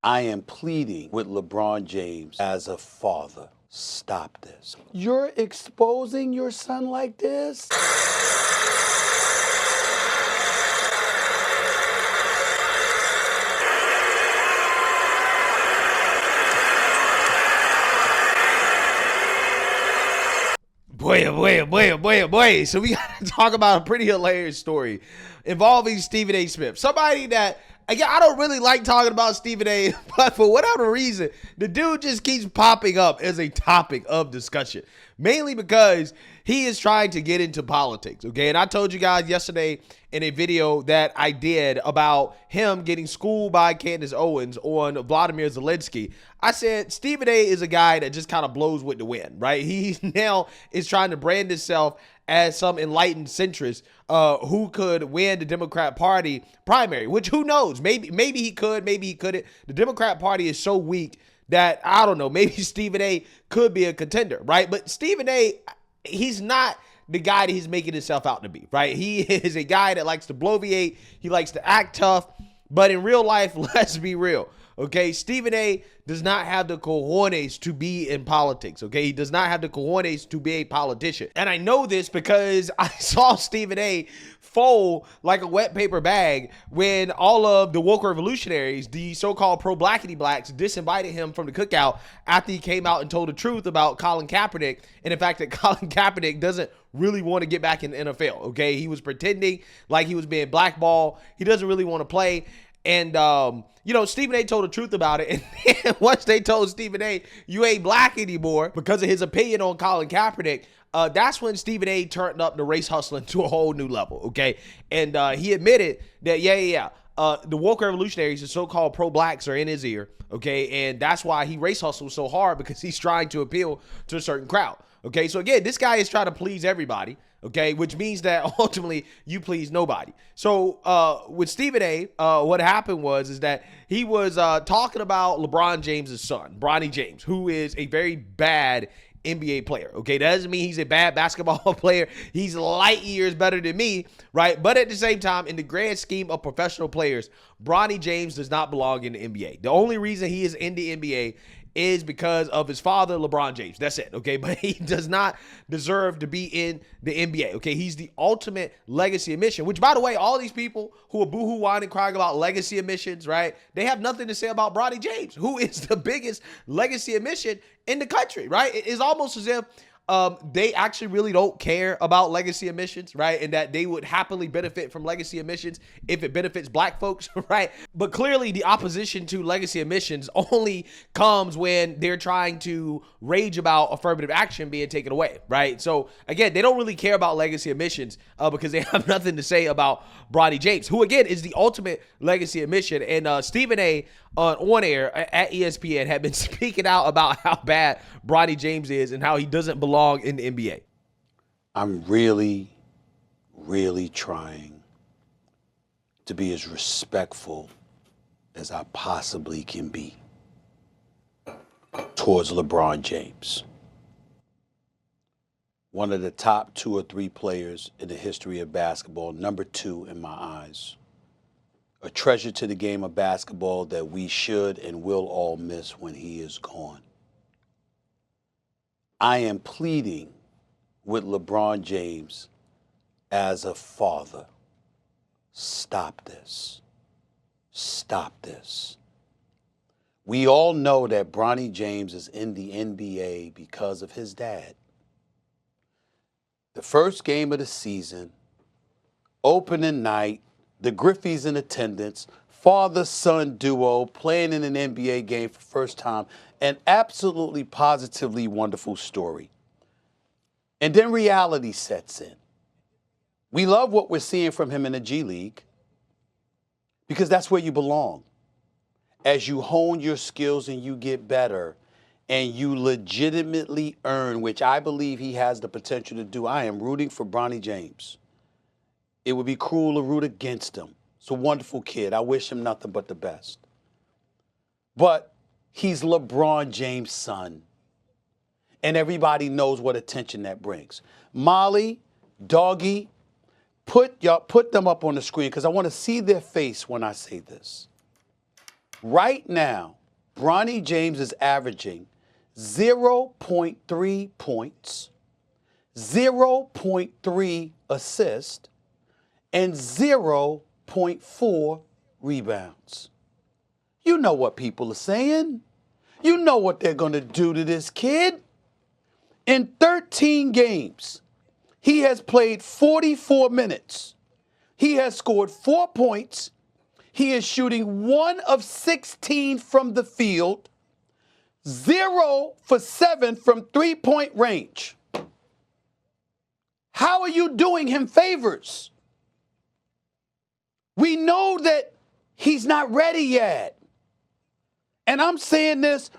I am pleading with LeBron James as a father. Stop this. You're exposing your son like this? Boy. So we got to talk about a pretty hilarious story involving Stephen A. Smith. Somebody that, again, I don't really like talking about Stephen A., but for whatever reason, the dude just keeps popping up as a topic of discussion. Mainly because he is trying to get into politics, okay? And I told you guys yesterday in a video that I did about him getting schooled by Candace Owens on Vladimir Zelensky. I said Stephen A. is a guy that just kind of blows with the wind, right? He now is trying to brand himself as some enlightened centrist who could win the Democrat Party primary, which who knows? Maybe he could, maybe he couldn't. The Democrat Party is so weak that, I don't know, maybe Stephen A. could be a contender, right? But Stephen A., he's not the guy that he's making himself out to be, right? He is a guy that likes to bloviate. He likes to act tough. But in real life, let's be real, okay? Stephen A. does not have the cojones to be in politics, okay? He does not have the cojones to be a politician. And I know this because I saw Stephen A. fold like a wet paper bag when all of the woke revolutionaries, the so-called pro-blackity blacks, disinvited him from the cookout after he came out and told the truth about Colin Kaepernick and the fact that Colin Kaepernick doesn't really want to get back in the NFL, okay? He was pretending like he was being blackballed. He doesn't really want to play. And, Stephen A. told the truth about it. And then once they told Stephen A., you ain't black anymore because of his opinion on Colin Kaepernick, that's when Stephen A. turned up the race hustling to a whole new level, okay? And he admitted that, the woke revolutionaries, the so-called pro-blacks, are in his ear, okay? And that's why he race hustles so hard, because he's trying to appeal to a certain crowd, okay? So again, this guy is trying to please everybody, okay? Which means that ultimately you please nobody. So with Stephen A., what happened is that he was talking about LeBron James' son, Bronny James, who is a very bad NBA player, okay? That doesn't mean he's a bad basketball player. He's light years better than me, right? But at the same time, in the grand scheme of professional players, Bronny James does not belong in the NBA. The only reason he is in the NBA is because of his father, LeBron James. That's it, okay? But he does not deserve to be in the NBA, okay? He's the ultimate legacy admission, which, by the way, all these people who are boohoo whining crying about legacy admissions, right? They have nothing to say about Bronny James, who is the biggest legacy admission in the country, right? It's almost as if they actually really don't care about legacy admissions, right? And that they would happily benefit from legacy admissions if it benefits black folks, right? But clearly the opposition to legacy admissions only comes when they're trying to rage about affirmative action being taken away, right? So again, they don't really care about legacy admissions because they have nothing to say about Bronny James, who again is the ultimate legacy admission. And Stephen A. On air at ESPN had been speaking out about how bad Bronny James is and how he doesn't belong in the NBA. I'm really trying to be as respectful as I possibly can be towards LeBron James. One of the top 2 or 3 players in the history of basketball, number 2 in my eyes. A treasure to the game of basketball that we should and will all miss when he is gone. I am pleading with LeBron James as a father. Stop this. Stop this. We all know that Bronny James is in the NBA because of his dad. The first game of the season, opening night, the Griffies in attendance, father-son duo playing in an NBA game for the first time, an absolutely positively wonderful story. And then reality sets in. We love what we're seeing from him in the G League because that's where you belong. As you hone your skills and you get better and you legitimately earn, which I believe he has the potential to do. I am rooting for Bronny James. It would be cruel to root against him. He's a wonderful kid. I wish him nothing but the best. But he's LeBron James' son. And everybody knows what attention that brings. Molly, Doggy, put them up on the screen because I want to see their face when I say this. Right now, Bronny James is averaging 0.3 points, 0.3 assists, and 0.4 rebounds. You know what people are saying. You know what they're going to do to this kid. In 13 games, he has played 44 minutes. He has scored 4 points. He is shooting 1 of 16 from the field, 0 for 7 from three-point range. How are you doing him favors? We know that he's not ready yet. And I'm saying this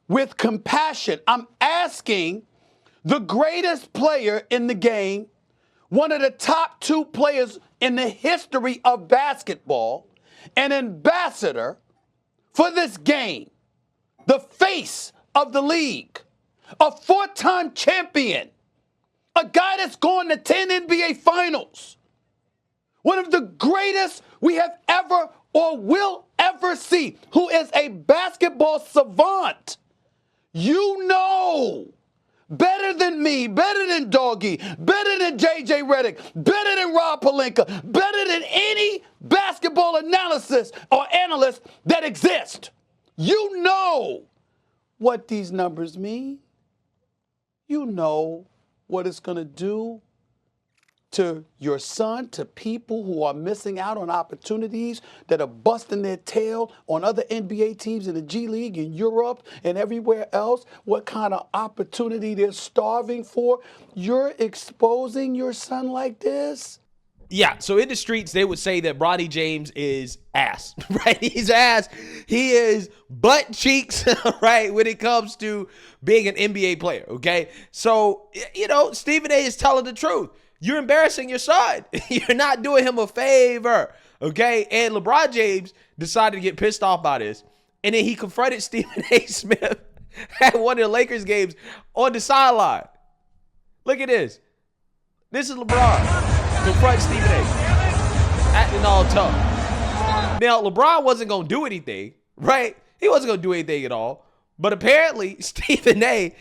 with compassion. I'm asking the greatest player in the game, one of the top 2 players in the history of basketball, an ambassador for this game, the face of the league, a 4-time champion, a guy that's gone to 10 NBA finals, one of the greatest we have ever or will ever see, who is a basketball savant. You know better than me, better than Doggy, better than JJ Redick, better than Rob Pelinka, better than any basketball analysis or analyst that exists. You know what these numbers mean. You know what it's going to do to your son, to people who are missing out on opportunities, that are busting their tail on other NBA teams in the G League, in Europe, and everywhere else, what kind of opportunity they're starving for. You're exposing your son like this? Yeah, so in the streets, they would say that Bronny James is ass, right? He's ass. He is butt cheeks, right, when it comes to being an NBA player, okay? So, you know, Stephen A is telling the truth. You're embarrassing your son. You're not doing him a favor, okay? And LeBron James decided to get pissed off by this, and then he confronted Stephen A. Smith at one of the Lakers games on the sideline. Look at this. This is LeBron confront Stephen A. acting all tough. Now, LeBron wasn't going to do anything, right? He wasn't going to do anything at all. But apparently, Stephen A.,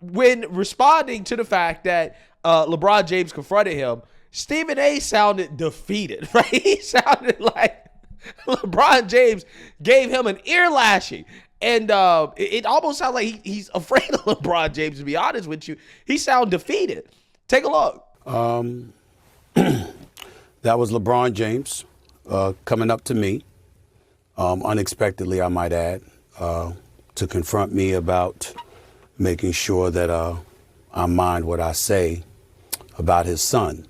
when responding to the fact that LeBron James confronted him, Stephen A. sounded defeated, right? He sounded like LeBron James gave him an ear lashing. And it almost sounds like he's afraid of LeBron James, to be honest with you. He sounded defeated. Take a look. That was LeBron James coming up to me, unexpectedly, I might add, to confront me about making sure that I mind what I say about his son.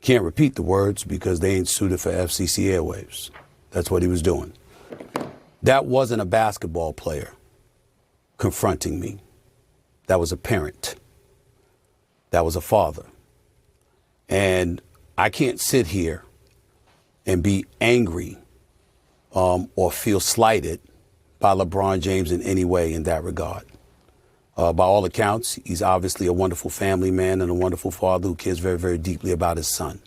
Can't repeat the words because they ain't suited for FCC airwaves. That's what he was doing. That wasn't a basketball player confronting me. That was a parent. That was a father. And I can't sit here and be angry or feel slighted by LeBron James in any way in that regard. By all accounts, he's obviously a wonderful family man and a wonderful father who cares very, very deeply about his son.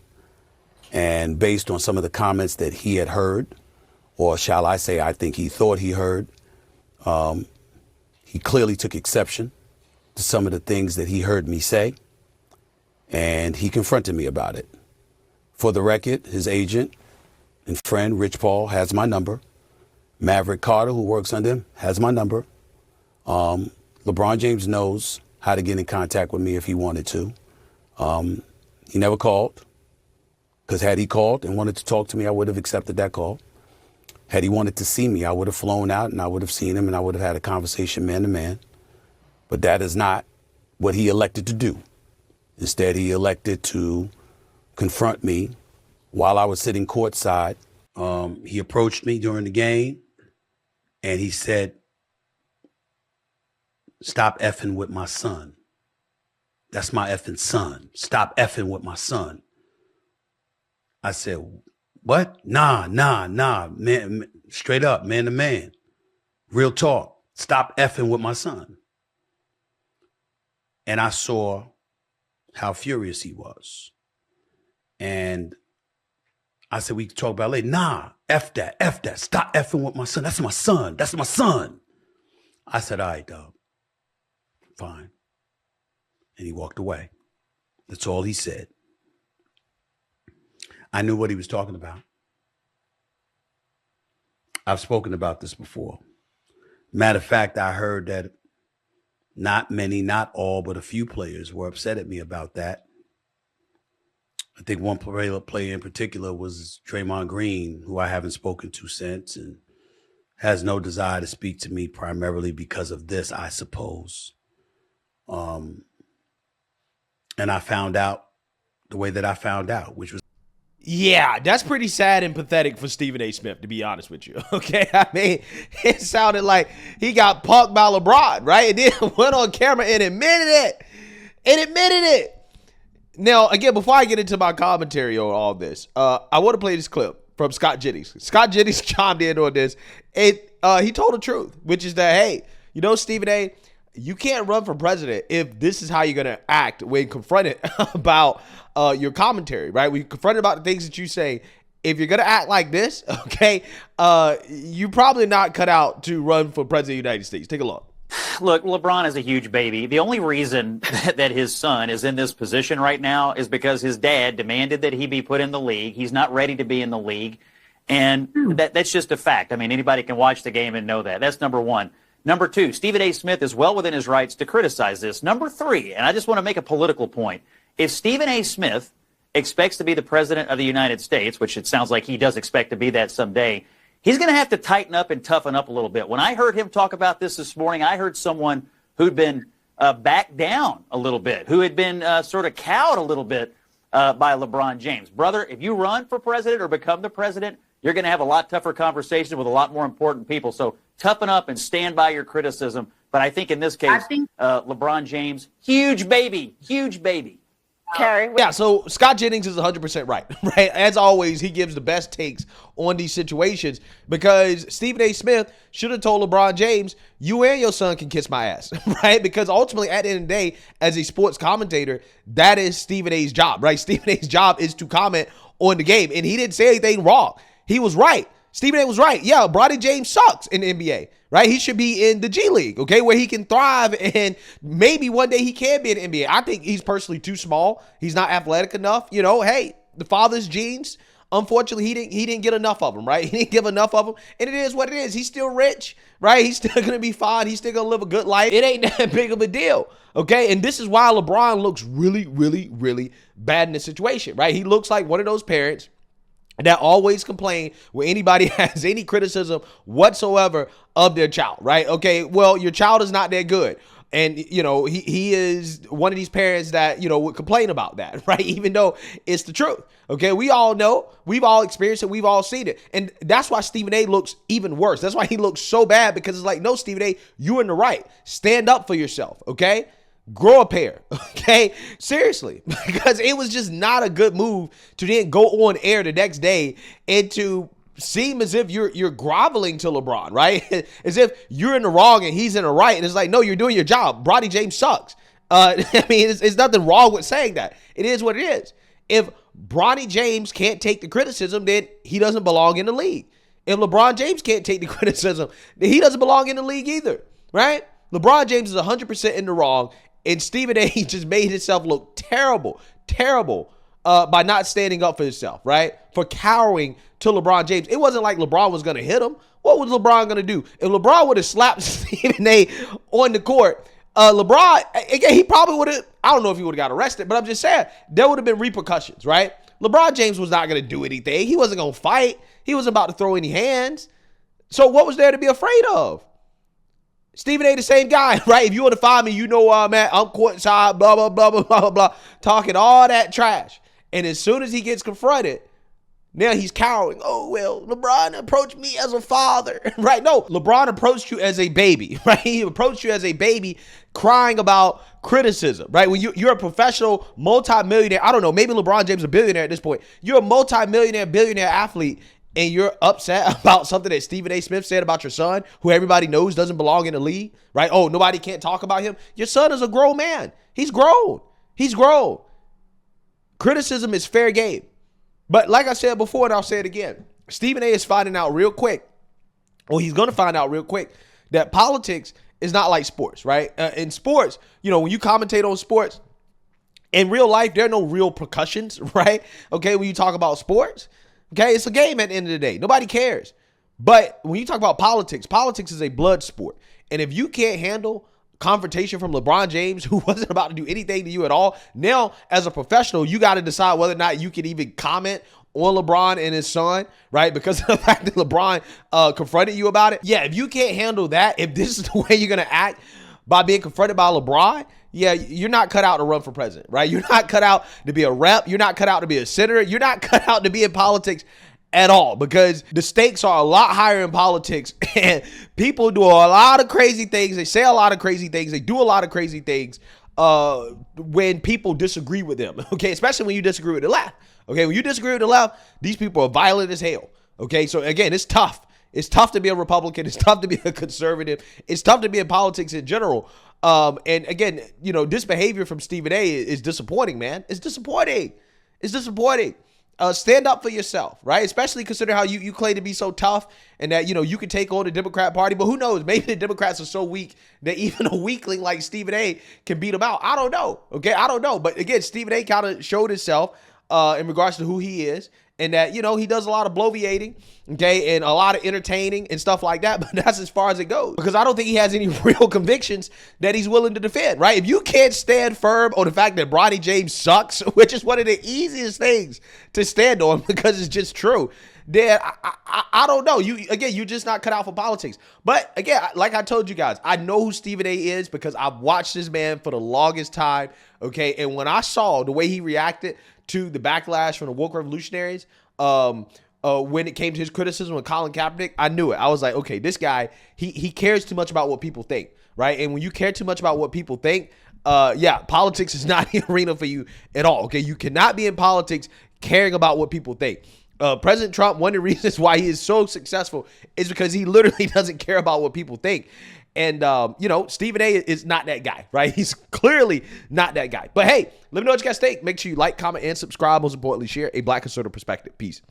And based on some of the comments that he had heard, or shall I say, I think he thought he heard, he clearly took exception to some of the things that he heard me say, and he confronted me about it. For the record, his agent and friend, Rich Paul, has my number. Maverick Carter, who works under him, has my number. LeBron James knows how to get in contact with me if he wanted to. He never called, because had he called and wanted to talk to me, I would have accepted that call. Had he wanted to see me, I would have flown out and I would have seen him and I would have had a conversation man to man. But that is not what he elected to do. Instead, he elected to confront me while I was sitting courtside. He approached me during the game and he said, "Stop effing with my son. That's my effing son. Stop effing with my son." I said, "What? Nah, man, straight up, man to man. Real talk. Stop effing with my son." And I saw how furious he was. And I said, we can talk about it later. Nah, F that. Stop effing with my son. That's my son. I said, all right, dog. Fine. And he walked away. That's all he said. I knew what he was talking about. I've spoken about this before. Matter of fact, I heard that not many, not all, but a few players were upset at me about that. I think one player in particular was Draymond Green, who I haven't spoken to since and has no desire to speak to me primarily because of this, I suppose. And I found out the way that I found out, which was. Yeah, that's pretty sad and pathetic for Stephen A. Smith, to be honest with you. Okay, I mean, it sounded like he got punked by LeBron, right? And then went on camera and admitted it. Now, again, before I get into my commentary on all this, I want to play this clip from Scott Jennings. Scott Jennings chimed in on this, and he told the truth, which is that, hey, Stephen A., you can't run for president if this is how you're going to act when confronted about your commentary, right? When you're confronted about the things that you say, if you're going to act like this, okay, you're probably not cut out to run for president of the United States. Take a look. Look, LeBron is a huge baby. The only reason that his son is in this position right now is because his dad demanded that he be put in the league. He's not ready to be in the league. And that's just a fact. I mean, anybody can watch the game and know that. That's number one. Number two, Stephen A. Smith is well within his rights to criticize this. Number three, and I just want to make a political point. If Stephen A. Smith expects to be the president of the United States, which it sounds like he does expect to be that someday, he's going to have to tighten up and toughen up a little bit. When I heard him talk about this morning, I heard someone who'd been backed down a little bit, who had been sort of cowed a little bit by LeBron James. Brother, if you run for president or become the president, you're going to have a lot tougher conversations with a lot more important people. So toughen up and stand by your criticism. But I think in this case, LeBron James, huge baby. Carrie. Yeah, so Scott Jennings is 100% right, right? As always, he gives the best takes on these situations because Stephen A. Smith should have told LeBron James, you and your son can kiss my ass, right? Because ultimately, at the end of the day, as a sports commentator, that is Stephen A.'s job, right? Stephen A.'s job is to comment on the game, and he didn't say anything wrong. He was right. Stephen A. was right. Yeah, LeBron James sucks in the NBA, right? He should be in the G League, okay, where he can thrive, and maybe one day he can be in the NBA. I think he's personally too small. He's not athletic enough. Hey, the father's genes, unfortunately, he didn't get enough of them, right? He didn't give enough of them, and it is what it is. He's still rich, right? He's still going to be fine. He's still going to live a good life. It ain't that big of a deal, okay? And this is why LeBron looks really, really, really bad in this situation, right? He looks like one of those parents that always complain when anybody has any criticism whatsoever of their child, right? Okay, well, your child is not that good. And, he is one of these parents that, would complain about that, right? Even though it's the truth. Okay, we all know, we've all experienced it, we've all seen it. And that's why Stephen A. looks even worse. That's why he looks so bad, because it's like, no, Stephen A., you're in the right. Stand up for yourself, okay? Grow a pair, okay? Seriously, because it was just not a good move to then go on air the next day and to seem as if you're groveling to LeBron, right? As if you're in the wrong and he's in the right. And it's like, no, you're doing your job. Bronny James sucks. I mean, it's nothing wrong with saying that. It is what it is. If Bronny James can't take the criticism, then he doesn't belong in the league. If LeBron James can't take the criticism, then he doesn't belong in the league either, right? LeBron James is 100% in the wrong. And Stephen A. just made himself look terrible by not standing up for himself, right? For cowering to LeBron James. It wasn't like LeBron was going to hit him. What was LeBron going to do? If LeBron would have slapped Stephen A. on the court, LeBron, again, he probably would have, I don't know if he would have got arrested, but I'm just saying, there would have been repercussions, right? LeBron James was not going to do anything. He wasn't going to fight. He wasn't about to throw any hands. So what was there to be afraid of? Stephen A. the same guy, right? If you want to find me, you know where I'm at. I'm courtside, blah, blah, blah, blah, blah, blah, blah, talking all that trash. And as soon as he gets confronted, now he's cowering. Oh, well, LeBron approached me as a father, right? No, LeBron approached you as a baby, right? He approached you as a baby crying about criticism, right? When you're a professional multimillionaire, I don't know, maybe LeBron James is a billionaire at this point. You're a multimillionaire, billionaire athlete, and you're upset about something that Stephen A. Smith said about your son, who everybody knows doesn't belong in the league, right? Oh, nobody can't talk about him. Your son is a grown man. He's grown. Criticism is fair game. But like I said before, and I'll say it again, Stephen A is finding out real quick, or he's going to find out real quick, that politics is not like sports, right? In sports, when you commentate on sports, in real life, there are no real repercussions, right? Okay, when you talk about sports, okay, it's a game at the end of the day. Nobody cares. But when you talk about politics, politics is a blood sport. And if you can't handle confrontation from LeBron James, who wasn't about to do anything to you at all, now as a professional, you got to decide whether or not you can even comment on LeBron and his son, right? Because of the fact that LeBron confronted you about it. Yeah, if you can't handle that, if this is the way you're going to act by being confronted by LeBron, yeah, you're not cut out to run for president, right? You're not cut out to be a rep. You're not cut out to be a senator. You're not cut out to be in politics at all, because the stakes are a lot higher in politics, and people do a lot of crazy things. They say a lot of crazy things. They do a lot of crazy things when people disagree with them, okay? Especially when you disagree with the left, okay? When you disagree with the left, these people are violent as hell, okay? So again, it's tough. It's tough to be a Republican. It's tough to be a conservative. It's tough to be in politics in general. And again, this behavior from Stephen A is disappointing, man. It's disappointing. It's disappointing. Stand up for yourself, right? Especially consider how you claim to be so tough and that, you can take on the Democrat Party. But who knows? Maybe the Democrats are so weak that even a weakling like Stephen A can beat them out. I don't know. Okay, I don't know. But again, Stephen A kind of showed himself in regards to who he is. And that, he does a lot of bloviating, okay, and a lot of entertaining and stuff like that. But that's as far as it goes, because I don't think he has any real convictions that he's willing to defend, right? If you can't stand firm on the fact that LeBron James sucks, which is one of the easiest things to stand on because it's just true, then I don't know. You're just not cut out for politics. But again, like I told you guys, I know who Stephen A is because I've watched this man for the longest time, okay? And when I saw the way he reacted to the backlash from the woke revolutionaries, when it came to his criticism of Colin Kaepernick, I knew it. I was like, okay, this guy, he cares too much about what people think, right? And when you care too much about what people think, politics is not the arena for you at all, okay? You cannot be in politics caring about what people think. President Trump, one of the reasons why he is so successful is because he literally doesn't care about what people think. And, Stephen A is not that guy, right? He's clearly not that guy. But hey, let me know what you guys think. Make sure you like, comment, and subscribe. Most importantly, share a Black conservative perspective. Peace.